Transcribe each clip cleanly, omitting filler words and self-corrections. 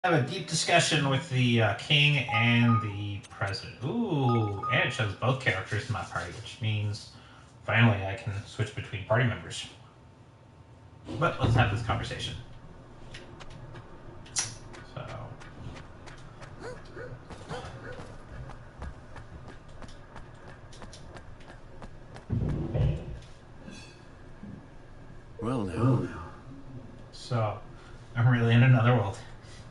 Have a deep discussion with the king and the president. Ooh, and it shows both characters in my party, which means finally I can switch between party members. But let's have this conversation. So, Well now. so I'm really in another world.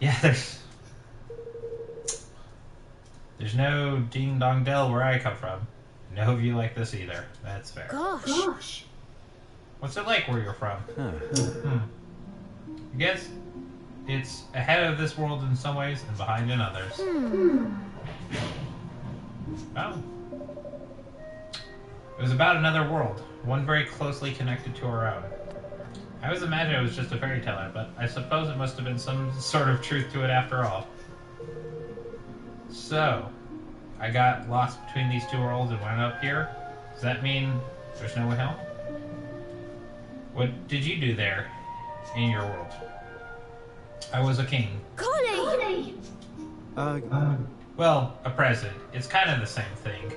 Yeah, there's no ding dong dell where I come from. No view like this either. That's fair. Gosh. What's it like where you're from? Huh. I guess it's ahead of this world in some ways and behind in others. Oh. It was about another world, one very closely connected to our own. I always imagined it was just a fairy tale, but I suppose it must have been some sort of truth to it after all. So, I got lost between these two worlds and went up here. Does that mean there's no way home? What did you do there in your world? I was a king. Collie! Well, a president. It's kind of the same thing.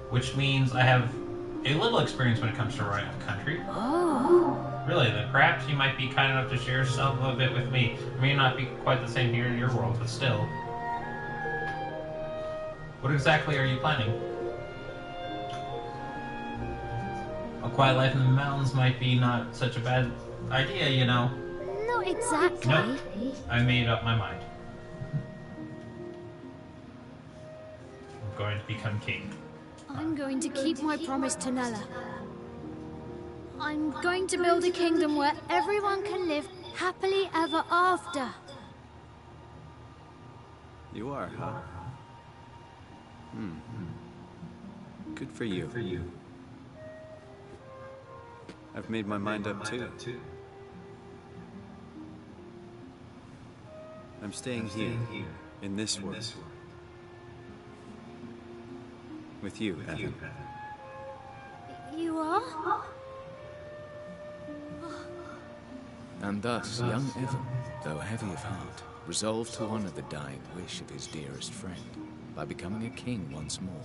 Which means I have a little experience when it comes to running a country. Oh. Really, then perhaps you might be kind enough to share some of it with me. It may not be quite the same here in your world, but still. What exactly are you planning? A quiet life in the mountains might be not such a bad idea, you know. Not exactly. Nope. I made up my mind. I'm going to become king. I'm going to keep my promise to Nella. I'm going to build a kingdom where everyone can live happily ever after. You are, huh? Good for you. I've made my mind up too. I'm staying here, in this world. With you, Evan. You are? And thus, young Evan, though heavy of heart, resolved to honor the dying wish of his dearest friend by becoming a king once more.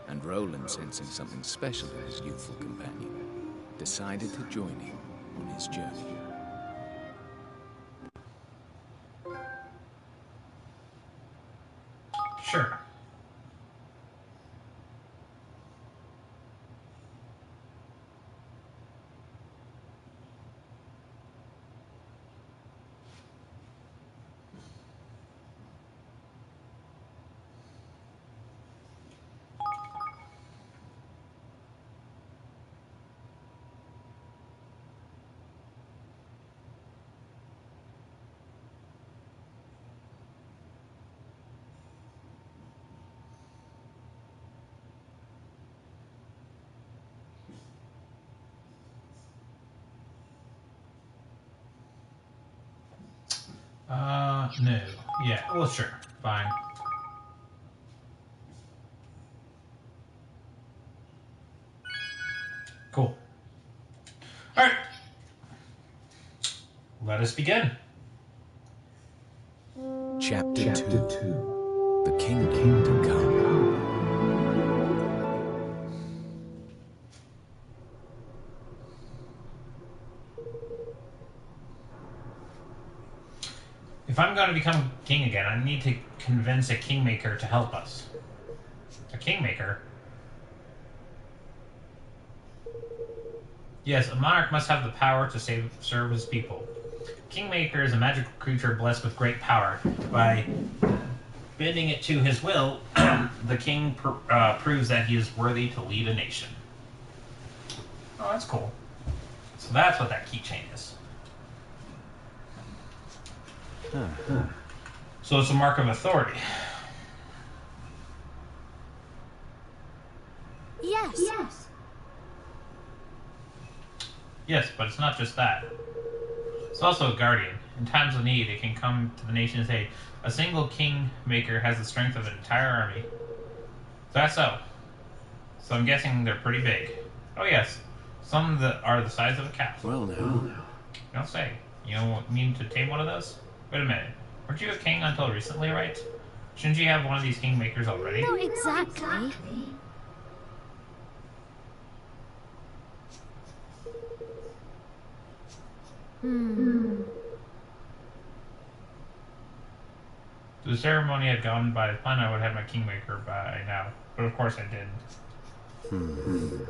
And Roland, sensing something special in his youthful companion, decided to join him on his journey. Sure. No. Yeah, well, sure. Fine. Cool. Alright. Let us begin. Chapter 2. The Kingdom to Come. If I'm going to become king again, I need to convince a kingmaker to help us. A kingmaker? Yes, a monarch must have the power to serve his people. Kingmaker is a magical creature blessed with great power. By bending it to his will, the king proves that he is worthy to lead a nation. Oh, that's cool. So that's what that keychain is. So it's a mark of authority. Yes. Yes, but it's not just that. It's also a guardian. In times of need, it can come to the nation's aid. A single kingmaker has the strength of an entire army. That's so. So I'm guessing they're pretty big. Oh yes, some that are the size of a castle. Well now. You don't say. You don't mean to tame one of those? Wait a minute. Weren't you a king until recently, right? Shouldn't you have one of these kingmakers already? Not exactly. If the ceremony had gone by plan, I would have my kingmaker by now. But of course I didn't.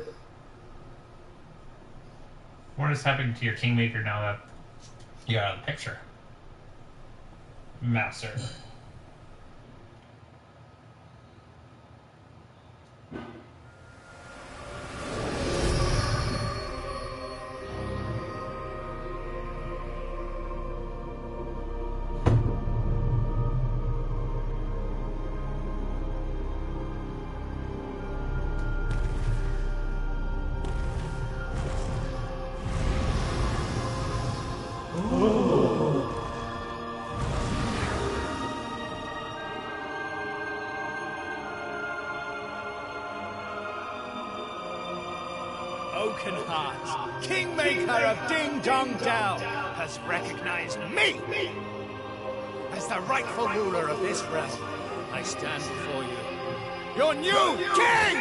What is happening to your kingmaker now that you're out of the picture? Master. Oakenheart, Kingmaker of Ding Dong Dell, has recognized me as the rightful ruler of this realm. I stand before you, your new king!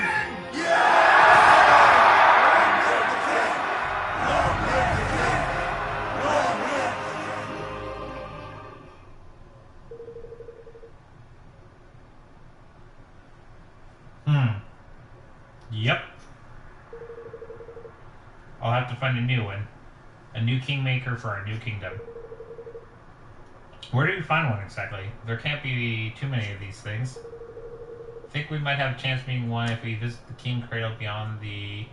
Yep. I'll have to find a new one. A new kingmaker for a new kingdom. Where do we find one exactly? There can't be too many of these things. I think we might have a chance meeting one if we visit the King Cradle beyond the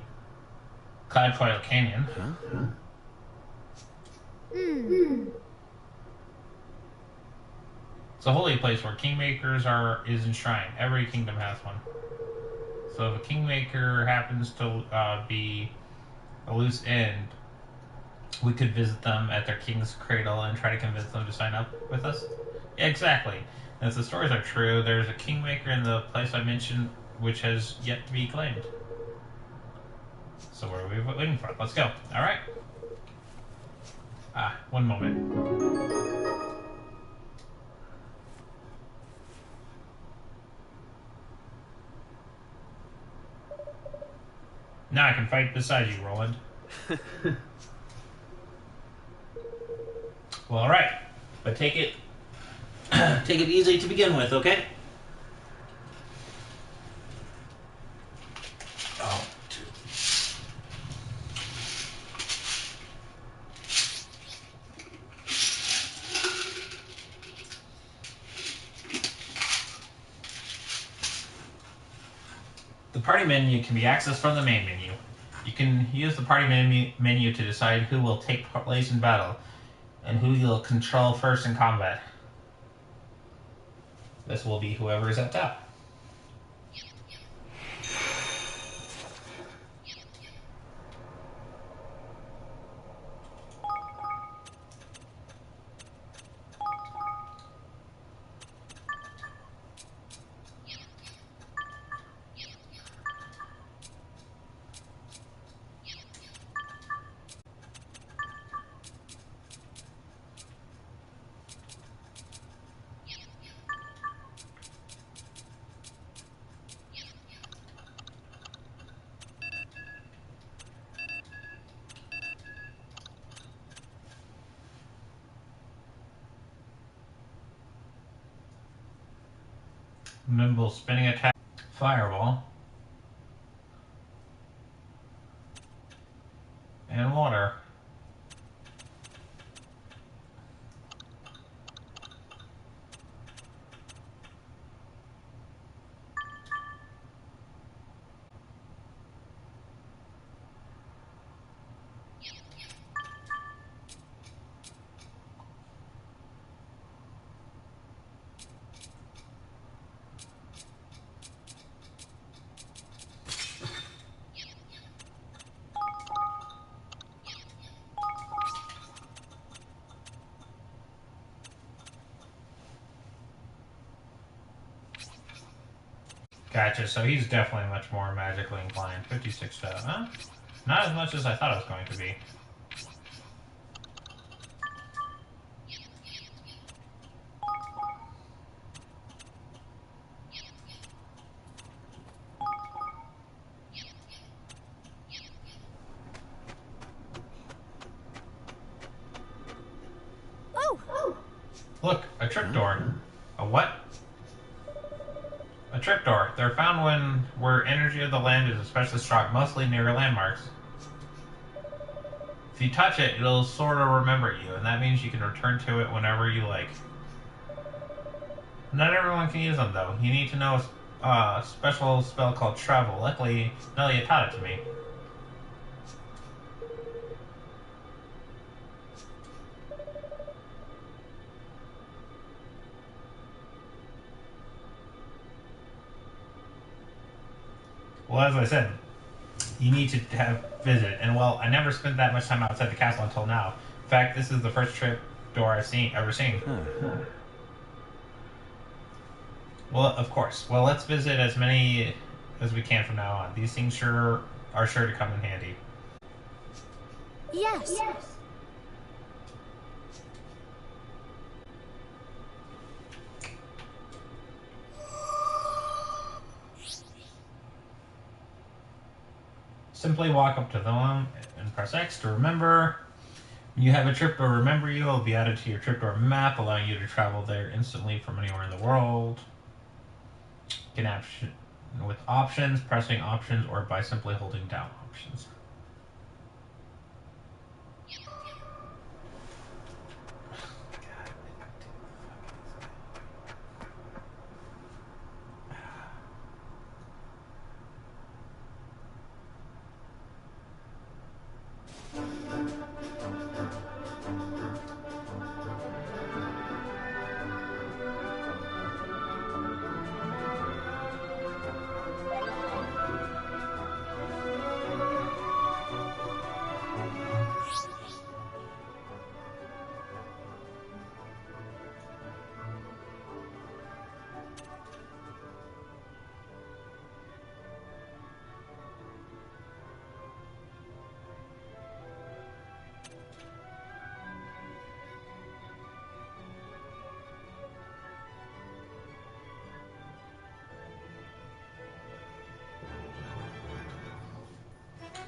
Cloud Trail Canyon. It's a holy place where kingmakers is enshrined. Every kingdom has one. So if a kingmaker happens to be a loose end, we could visit them at their king's cradle and try to convince them to sign up with us. Yeah, exactly. And if the stories are true, there's a kingmaker in the place I mentioned which has yet to be claimed. So what are we waiting for? Let's go. Alright. One moment. Now I can fight beside you, Roland. Well, alright. But take it easy to begin with, okay? Oh, two. The party menu can be accessed from the main menu. You can use the party menu to decide who will take place in battle and who you'll control first in combat. This will be whoever is at top. Nimble spinning attack. Fireball. And water. Gotcha, so he's definitely much more magically inclined. 56 stuff, huh? Not as much as I thought it was going to be. Look, a tripdoor. A what? A tripdoor. They're found where energy of the land is especially strong, mostly near landmarks. If you touch it, it'll sort of remember you, and that means you can return to it whenever you like. Not everyone can use them, though. You need to know a special spell called Travel. Luckily, Nelia taught it to me. Well, as I said, you need to visit. And well, I never spent that much time outside the castle until now. In fact, this is the first trip door I've ever seen. Well, of course. Well, let's visit as many as we can from now on. These things are sure to come in handy. Yes. Simply walk up to them and press X to remember. When you have a trip door remember you, it'll be added to your trip door map, allowing you to travel there instantly from anywhere in the world. You can with options, pressing options, or by simply holding down options.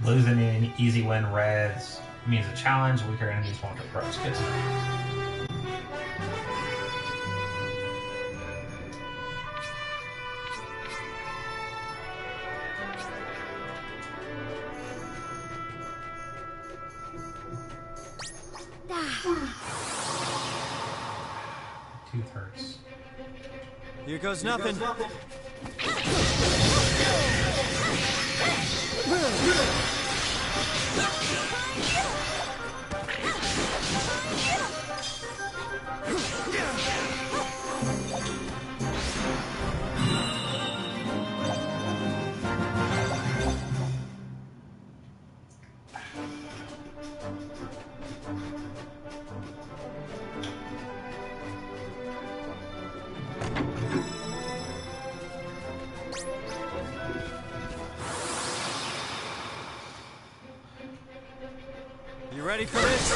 Losing an easy win reds means a challenge. Weaker enemies won't approach. Good to know. Tooth hurts. Here goes nothing. You ready for this?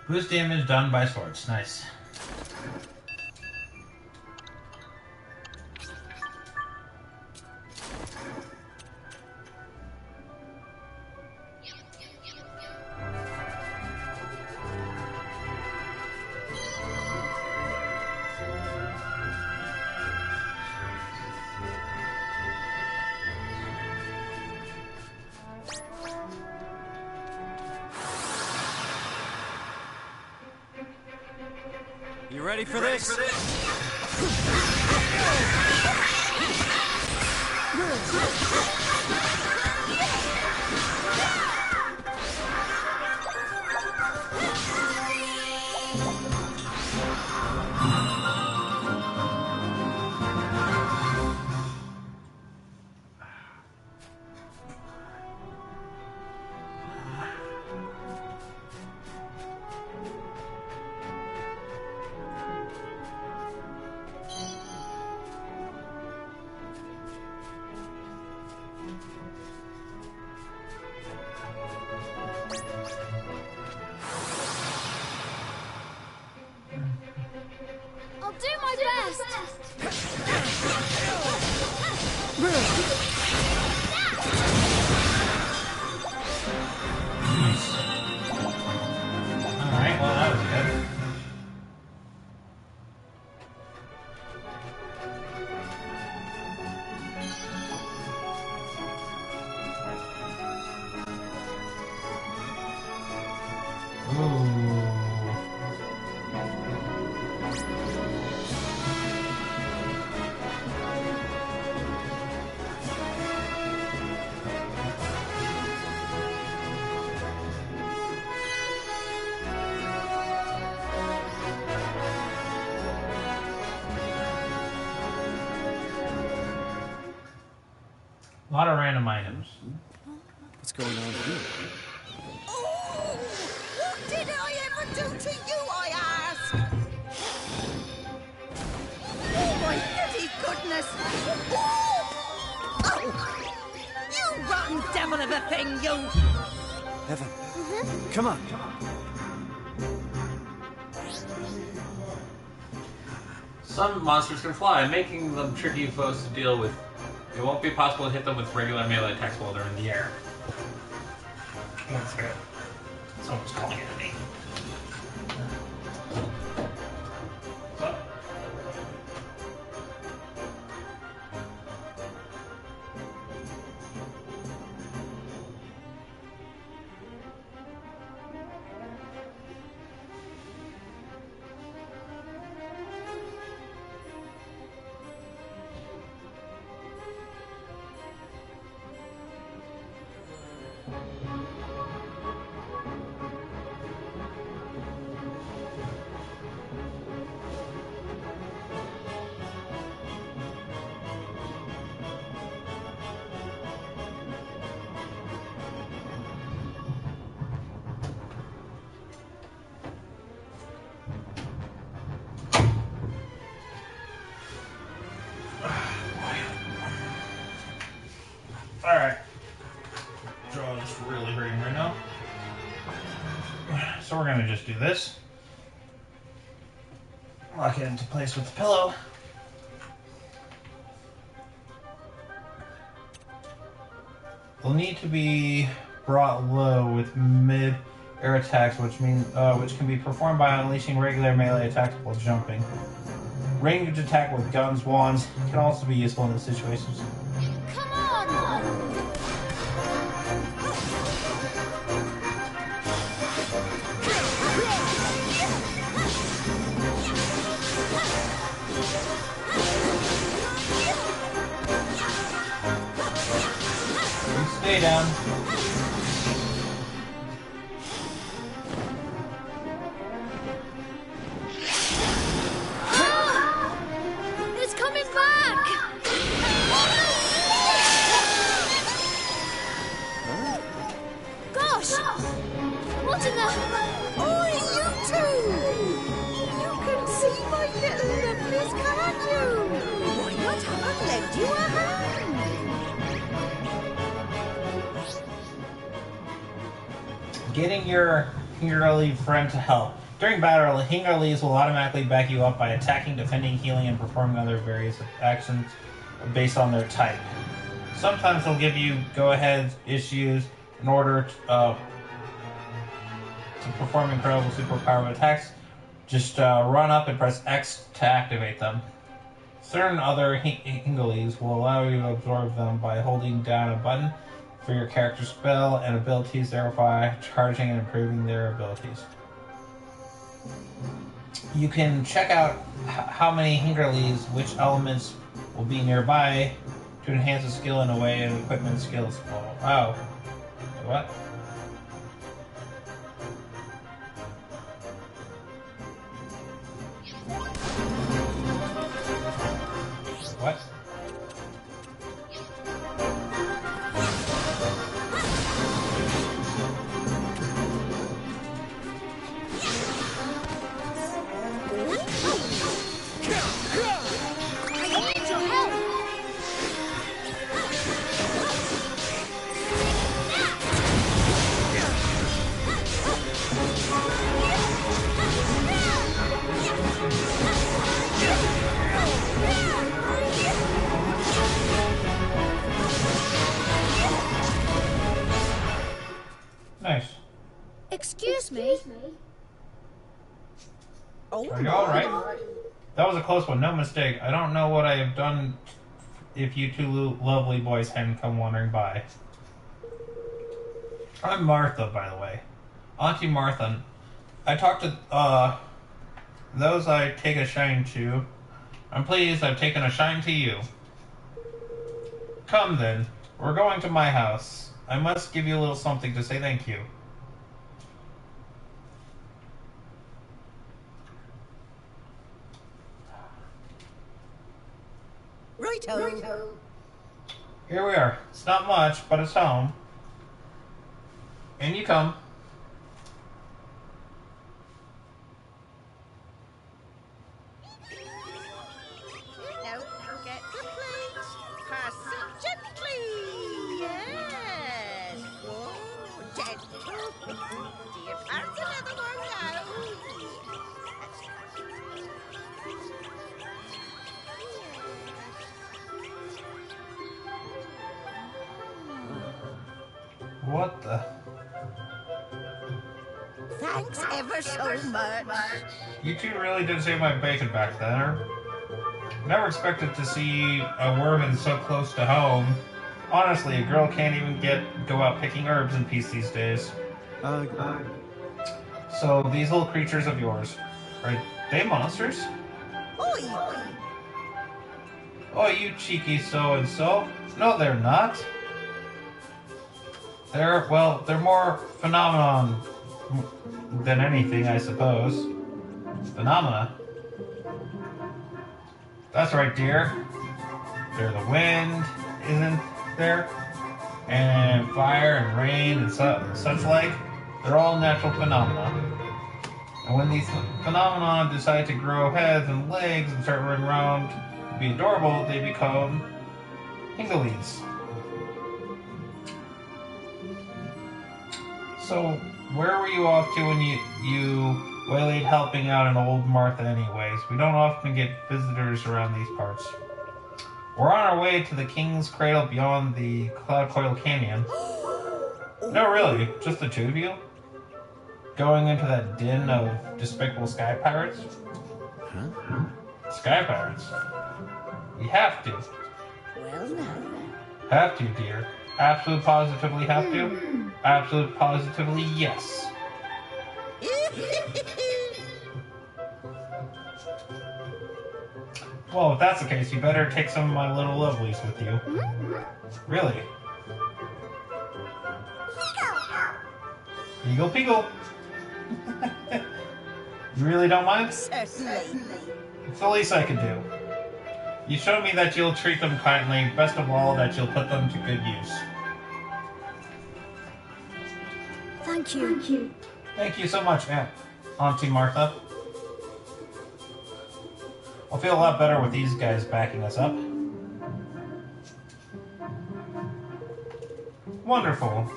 Boost damage done by swords. Nice. You ready for this? I'll do my best. Alright, well that was good. A lot of random items. What's going on here? Oh, what did I ever do to you, I ask? Oh, my pretty goodness! Oh! You rotten devil of a thing, you! Evan, come on. Some monsters can fly, making them tricky foes to deal with. It won't be possible to hit them with regular melee attacks while they're in the air. That's good. Someone's calling it a name. Alright. Jaw is really hurting right now. So we're gonna just do this. Lock it into place with the pillow. Will need to be brought low with mid-air attacks, which can be performed by unleashing regular melee attacks while jumping. Ranged attack with guns, wands can also be useful in this situation. Come on! Stay down. It's coming back! Gosh! What in the... Oi, you two! You can see my little lovelies, can't you? Why not have I lend you a hand? Getting your girly friend to help. During battle, Hingerlees will automatically back you up by attacking, defending, healing, and performing other various actions based on their type. Sometimes they'll give you go-ahead issues in order to perform incredible superpower attacks. Just run up and press X to activate them. Certain other Hingerlees will allow you to absorb them by holding down a button for your character's spell and abilities, thereby charging and improving their abilities. You can check out how many Hingerlees, which elements will be nearby to enhance a skill in a way of equipment skills. Oh. What? What? Nice. Excuse me? Are you alright? That was a close one, no mistake. I don't know what I have done if you two lovely boys hadn't come wandering by. I'm Martha, by the way. Auntie Martha. I talked to, those I take a shine to. I'm pleased I've taken a shine to you. Come then. We're going to my house. I must give you a little something to say thank you. Righto. Here we are. It's not much, but it's home. In you come. Now, get the plate. Pass it gently. Yes. Oh, gentle. Dear, pass another one now. What the? Thanks ever so much. You two really did save my bacon back then. Never expected to see a Werven so close to home. Honestly, a girl can't even go out picking herbs in peace these days. So these little creatures of yours, are they monsters? Oi. Oh, you cheeky so-and-so. No, they're not. They're more phenomenon than anything, I suppose. Phenomena. That's right, dear. They're the wind, isn't there? And fire and rain and such like. They're all natural phenomena. And when these phenomena decide to grow heads and legs and start running around to be adorable, they become Hingerlees. So, where were you off to when you waylaid helping out an old Martha anyways? We don't often get visitors around these parts. We're on our way to the King's Cradle beyond the Cloud Coil Canyon. No, really, just the two of you? Going into that den of despicable sky pirates? Huh? Sky pirates? You have to. Well, now. Have to, dear. Absolute positively have to? Absolute positively yes. Well, if that's the case, you better take some of my little lovelies with you. Really? Eagle Peagle. You really don't mind? Certainly. It's the least I can do. You showed me that you'll treat them kindly, best of all, that you'll put them to good use. Thank you. Thank you so much, Auntie Martha. I'll feel a lot better with these guys backing us up. Wonderful.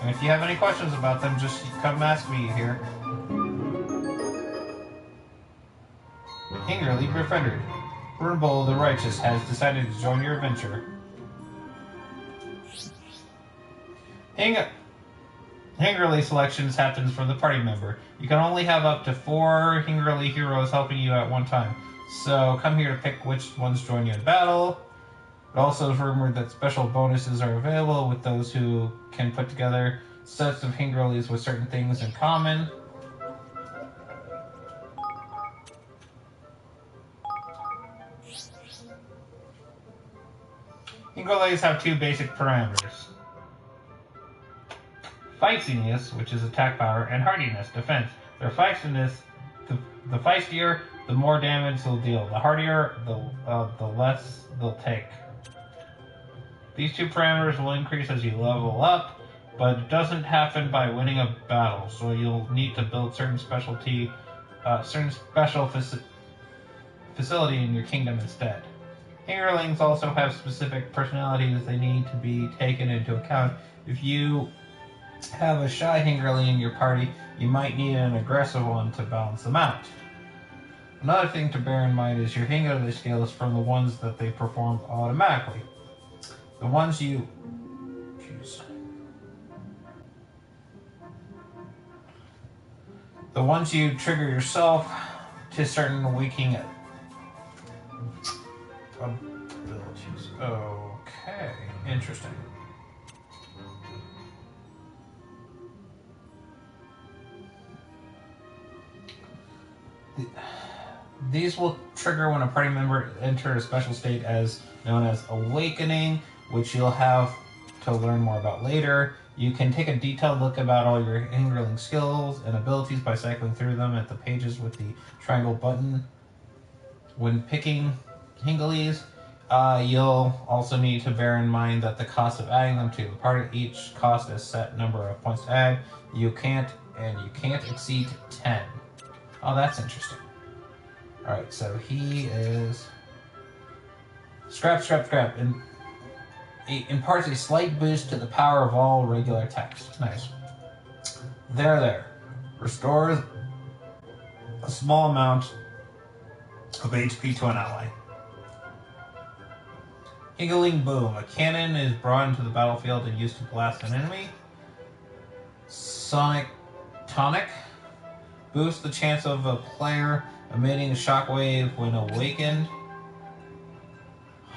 And if you have any questions about them, just come ask me here. Hingerly befriended. Brunbull the Righteous has decided to join your adventure. Hingerly selections happens for the party member. You can only have up to 4 Hingerly heroes helping you at one time. So come here to pick which ones join you in battle. It also is rumored that special bonuses are available with those who can put together sets of Hingerlies with certain things in common. Hingerlies have 2 basic parameters. Feistiness, which is attack power, and hardiness, defense. Their feistiness, the feistier, the more damage they'll deal. The hardier, the less they'll take. These 2 parameters will increase as you level up, but it doesn't happen by winning a battle, so you'll need to build certain special facility in your kingdom instead. Hingerlings also have specific personalities they need to be taken into account. If you have a shy Hingerling in your party, you might need an aggressive one to balance them out. Another thing to bear in mind is your Hingerly skills from the ones that they perform automatically. The ones you trigger yourself to certain weakening abilities. Okay, interesting. These will trigger when a party member enters a special state known as Awakening, which you'll have to learn more about later. You can take a detailed look about all your Hingerling skills and abilities by cycling through them at the pages with the triangle button. When picking Hingerlies, you'll also need to bear in mind that the cost of adding them to the party, each cost a set number of points to add. You can't exceed 10. Oh, that's interesting. Alright, so he is... Scrap. And imparts a slight boost to the power of all regular text. Nice. There. Restores a small amount of HP to an ally. Hingerling Boom. A cannon is brought into the battlefield and used to blast an enemy. Sonic Tonic. Boosts the chance of a player emitting a shockwave when awakened.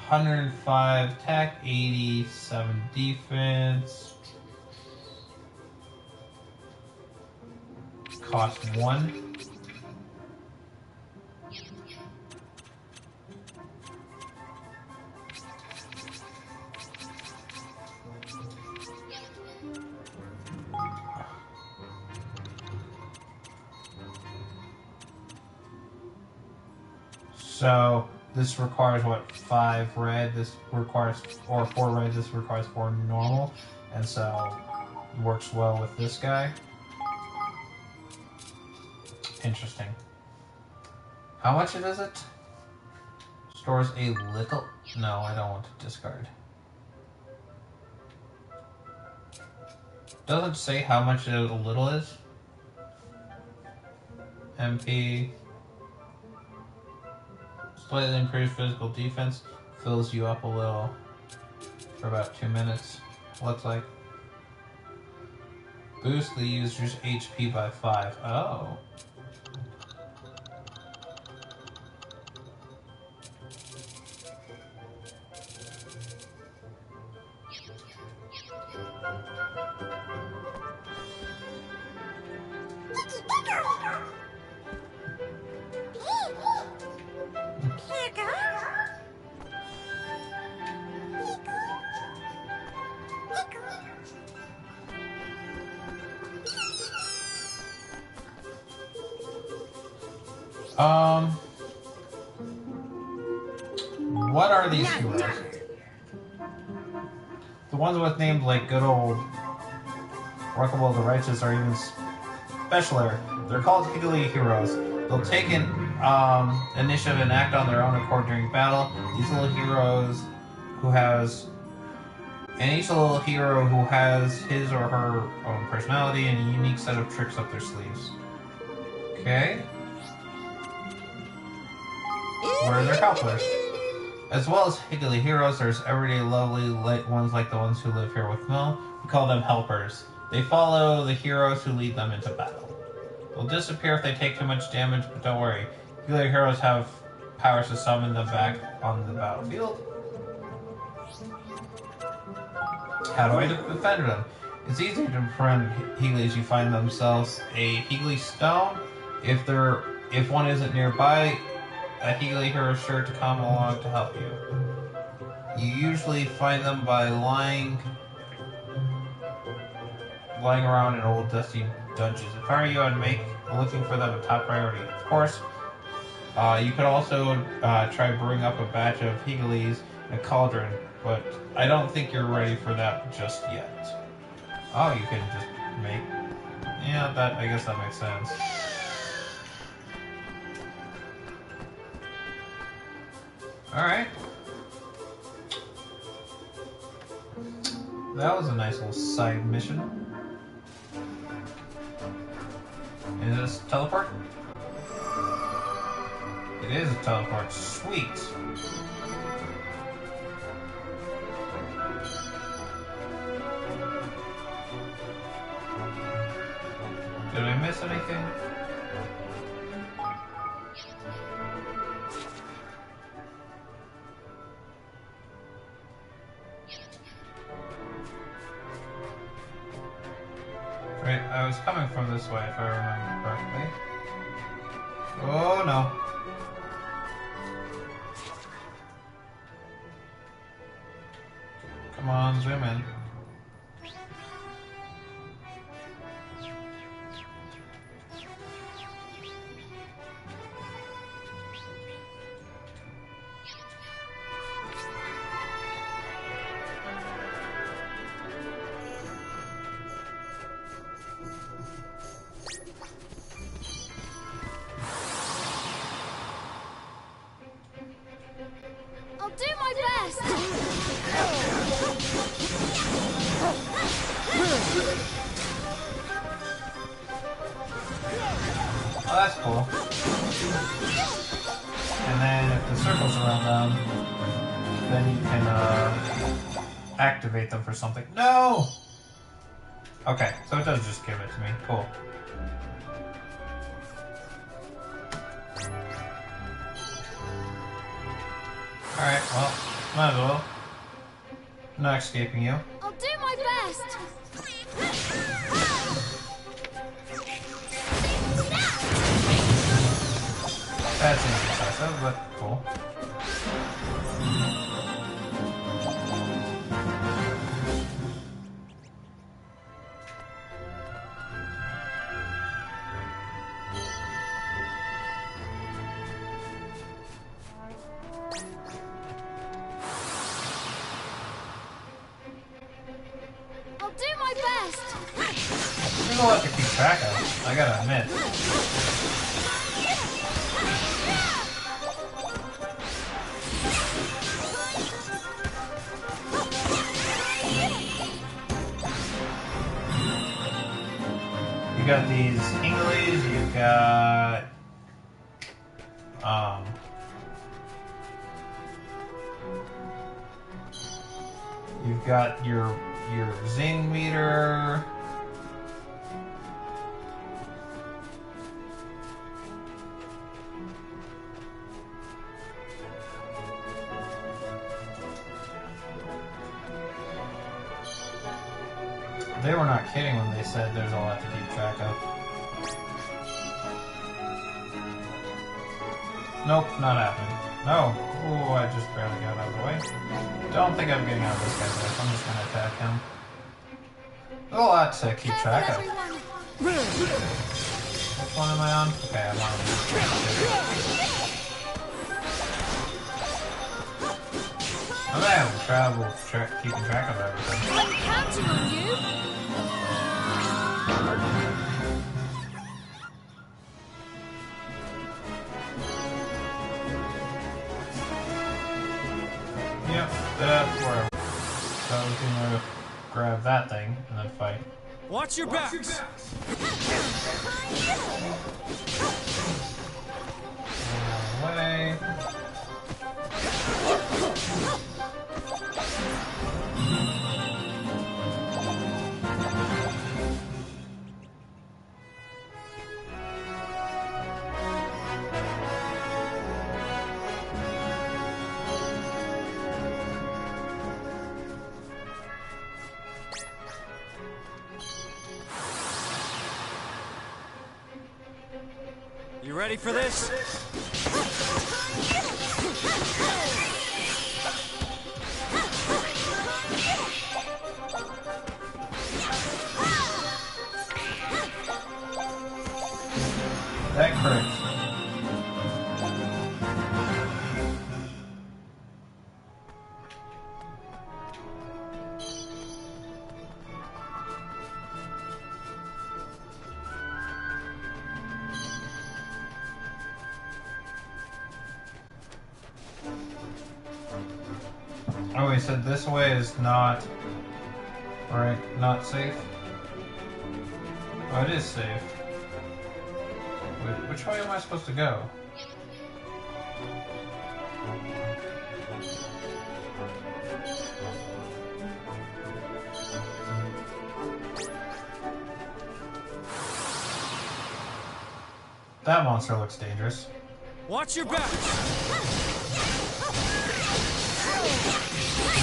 105 attack, 87 defense. Cost 1. So this requires what, 5 red, this requires, or 4 red, this requires 4 normal, and so it works well with this guy. Interesting. How much is it? Stores a little, no, I don't want to discard. Doesn't say how much a little is. MP. Slightly improved physical defense, fills you up a little for about 2 minutes, looks like. Boost the user's HP by 5. Oh. What are these heroes? The ones with names like good old Loquay the Righteous are even specialer. They're called Hingerly heroes. They'll take an initiative and act on their own accord during battle. These little heroes each little hero who has his or her own personality and a unique set of tricks up their sleeves. Okay. where they're helpless. As well as higgly heroes, there's everyday lovely ones like the ones who live here with Mill. We call them helpers. They follow the heroes who lead them into battle. They'll disappear if they take too much damage, but don't worry. Higgly heroes have powers to summon them back on the battlefield. How do I defend them? It's easy to befriend Higglies. You find themselves a Higgly stone. If one isn't nearby, a Higgly hero is sure to come along to help you. You usually find them by lying around in old dusty dungeons. If I were you, I'd make looking for them a top priority. Of course, you could also try bring up a batch of Higglies in a cauldron, but I don't think you're ready for that just yet. Oh, you can just make... Yeah, I guess that makes sense. Alright. That was a nice little side mission. Is this teleport? It is a teleport. Sweet. Did I miss anything? Right, I was coming from this way if I remember correctly. Oh no. Come on, zoom in. I'll do my best! Oh, that's cool. And then if the circle's around them, then you can activate them for something. No! Okay, so it does just give it to me. Cool. Alright, well, might as well. I'm not escaping you. I'll do my best! That seems excessive, but cool. I'll do my best! There's a lot to keep track of, I gotta admit. You got these Higglies, you've got you've got your zing meter. They were not kidding when they said there's a lot to keep track of. Nope, not happening. No. Ooh, I just barely got out of the way. Don't think I'm getting out of this guy's life. I'm just gonna attack him. There's a lot to keep track of. Which one am I on? Okay, I'm on I'm having trouble keeping track of everything. I'm counting on you! Yep, that's where I was. So I was gonna grab that thing and then fight. Watch your backs! Away. You ready for this? That crit. Oh, he said this way is not... Right, not safe? Oh, it is safe. Wait, which way am I supposed to go? That monster looks dangerous. Watch your back!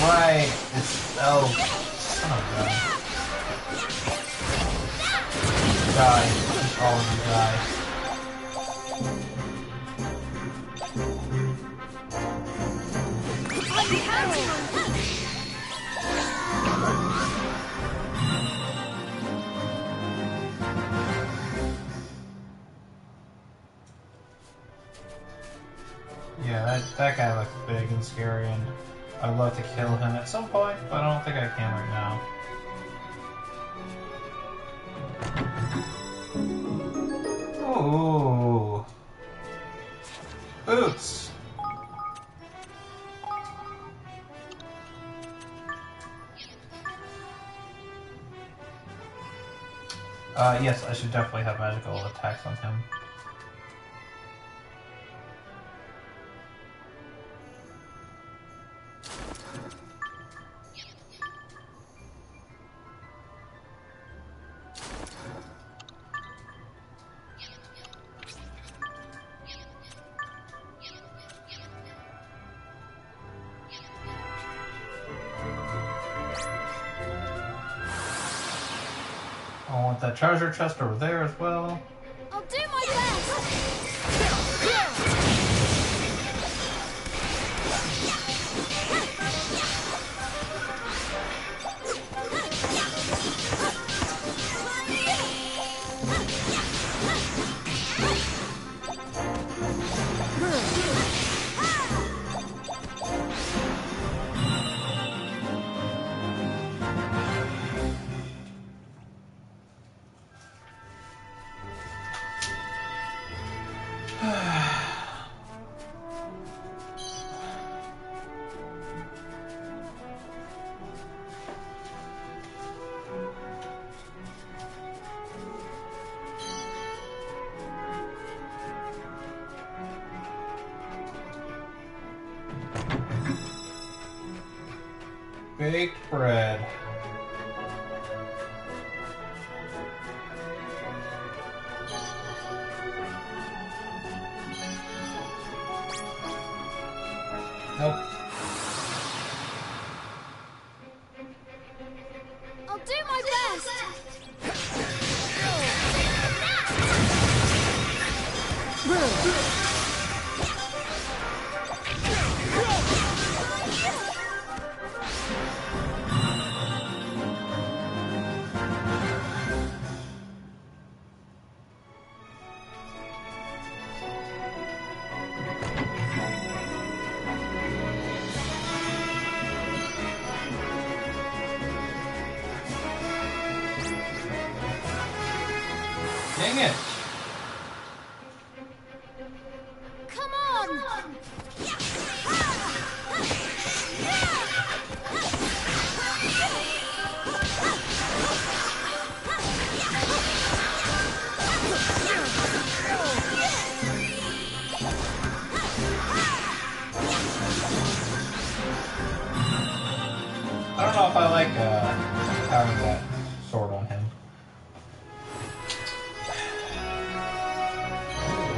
Right, it's... Oh. Oh, God. Die. All of you die. Yeah, that guy looks big and scary, and I'd love to kill him at some point, but I don't think I can right now. Ooh. Boots! Yes, I should definitely have magical attacks on him. I want that treasure chest over there as well. I'll do my best! Baked bread. Nope. I'll do my best! Dang it! Come on! I don't know if I like having that sword on him.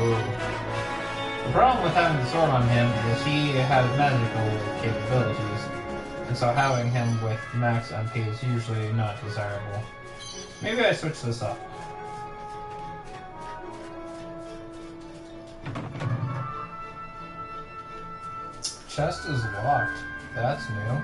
Ooh. The problem with having the sword on him is he has magical capabilities, and so having him with max MP is usually not desirable. Maybe I switch this up. chest is locked. That's new.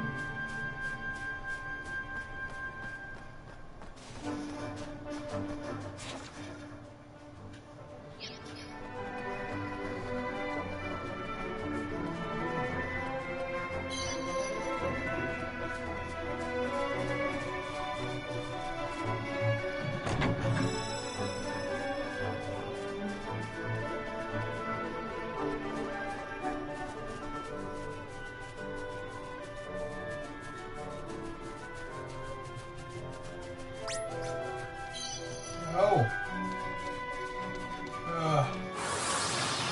Oh.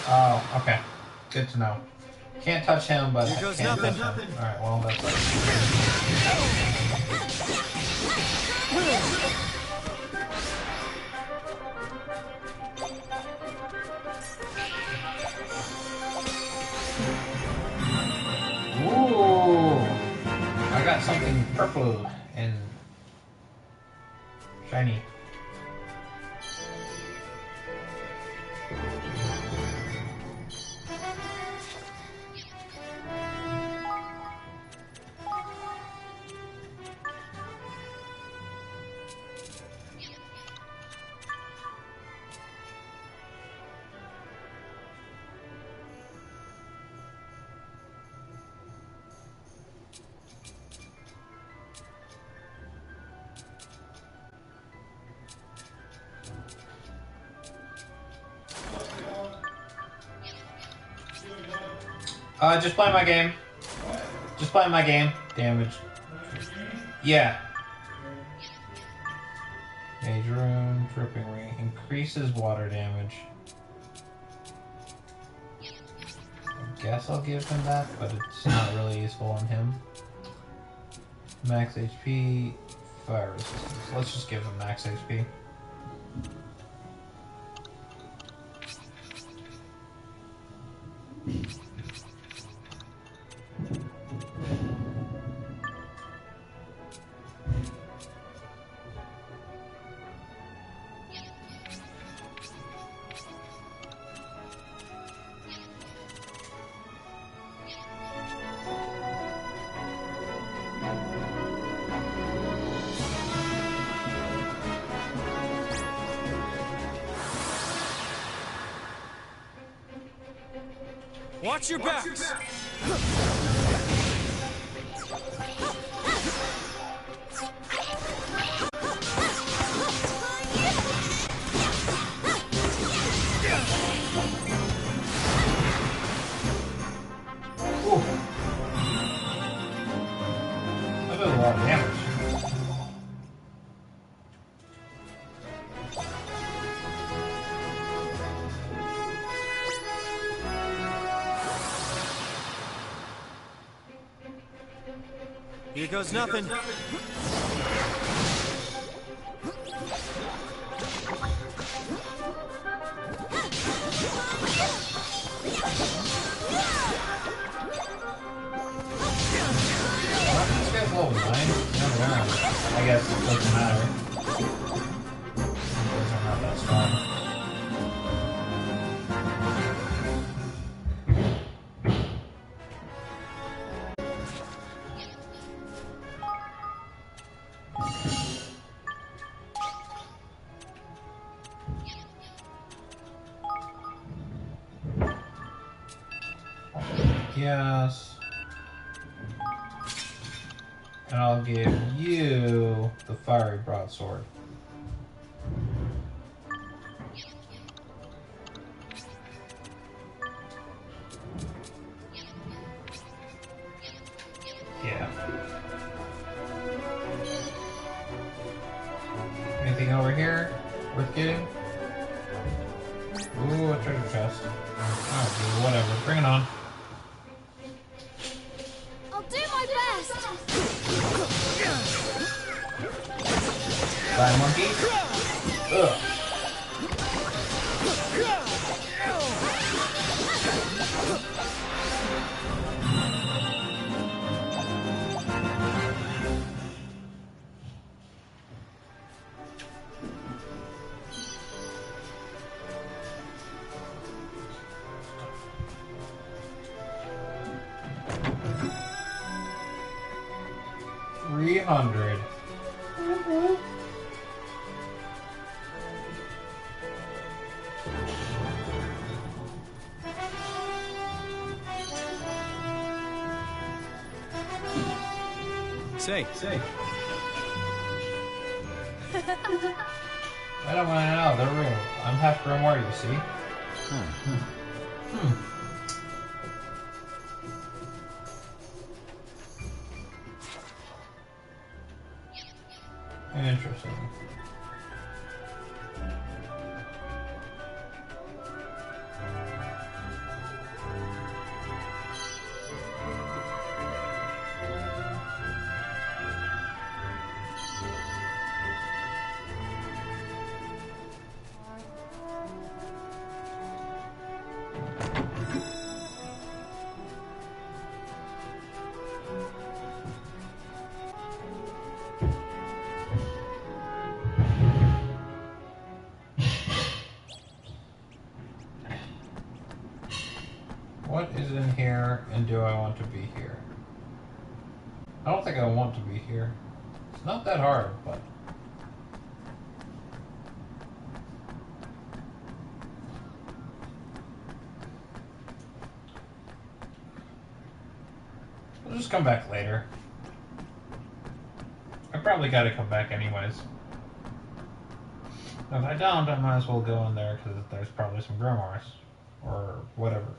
Oh, okay. Good to know. Can't touch him, but Here goes can't nothing. touch him. Alright, well, that's Ooh! I got something purple and shiny. Just play my game. Just play my game. Damage. Yeah. Mage Rune, Dripping Ring, increases water damage. I guess I'll give him that, but it's not really useful on him. Max HP, fire resistance. Let's just give him max HP. Watch your backs! Ooh. That does a lot of damage. Here goes nothing. This guy's level 9. Never mind. I guess it doesn't matter. Those are not that strong. Yes. And I'll give you the fiery broadsword. Yeah. Anything over here worth getting? Ooh, a treasure chest. Oh, dude, whatever. Bring it on. I'll do my best. Fly monkey. Ugh. 500. Say. I don't want to know. They're real. I'm half grimoire, you see. Interesting. What is in here, and do I want to be here? I don't think I want to be here. It's not that hard, but... we'll just come back later. I probably gotta come back anyways. If I don't, I might as well go in there, because there's probably some grimoires. Or whatever.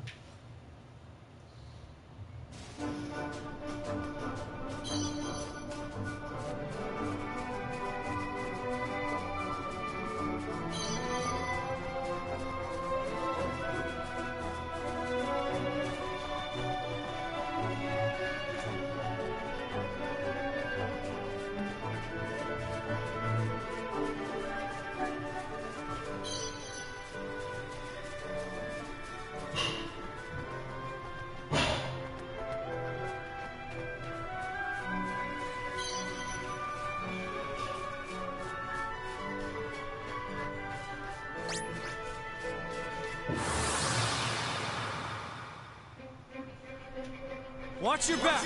Watch your back!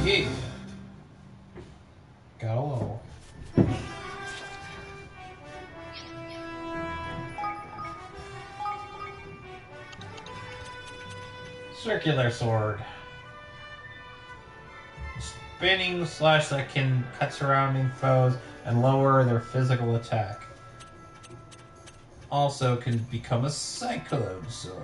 Yeah. Got a low. Circular sword. Spinning slash that can cut surrounding foes and lower their physical attack. Also can become a cyclone sword.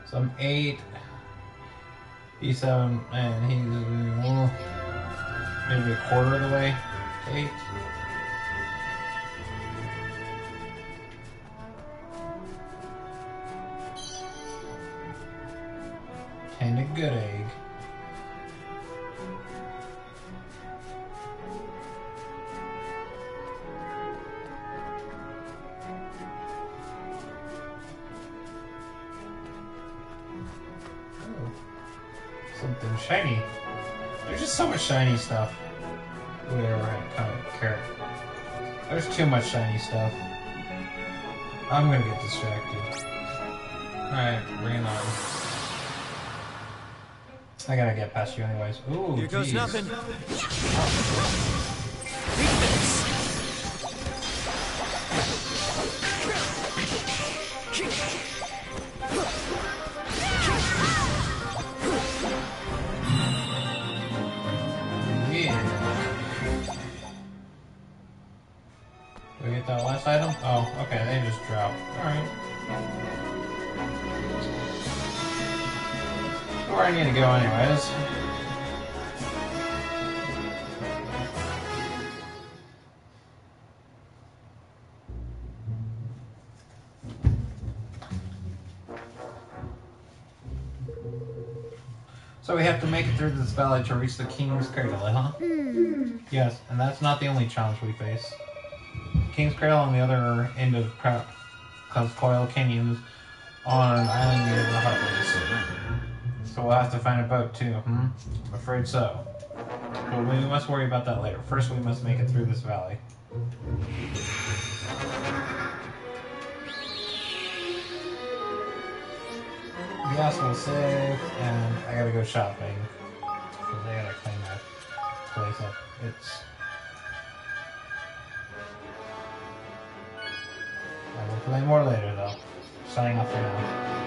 So I'm 8. E7, and he's maybe a quarter of the way to 8. And a good egg. Oh, something shiny. There's just so much shiny stuff. Whatever, I kind of care. There's too much shiny stuff. I'm gonna get distracted. Alright, bring it on. I gotta get past you anyways. Ooh, Here goes geez. nothing. Yeah. Did we get that last item? Oh, okay, they just dropped. Alright. Where I need to go anyways. So we have to make it through this valley to reach the King's Cradle, huh? Yes, and that's not the only challenge we face. King's Cradle on the other end of Coil Canyons on an island near the Heartlands. So we'll have to find a boat too, I'm afraid so. But we must worry about that later. First we must make it through this valley. Yes, we'll save, and I gotta go shopping. Because I gotta clean that place up. I will play more later though. Signing off for now.